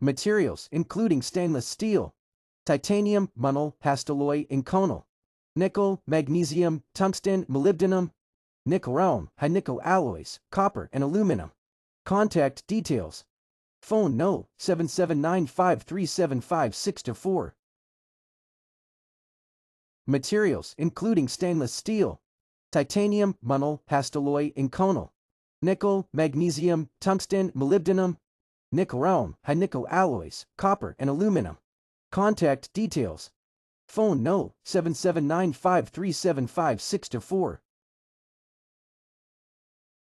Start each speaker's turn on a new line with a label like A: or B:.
A: Materials including stainless steel, titanium, monel, inconel, nickel, magnesium, tungsten, molybdenum, nickel-chrome, high-nickel alloys, copper and aluminum. Contact details. Phone no 7795375624. Materials including stainless steel, titanium, monel, inconel, nickel, magnesium, tungsten, molybdenum, nickel-chrome, high-nickel alloys, copper and aluminum. Contact details. Phone no 7795375624.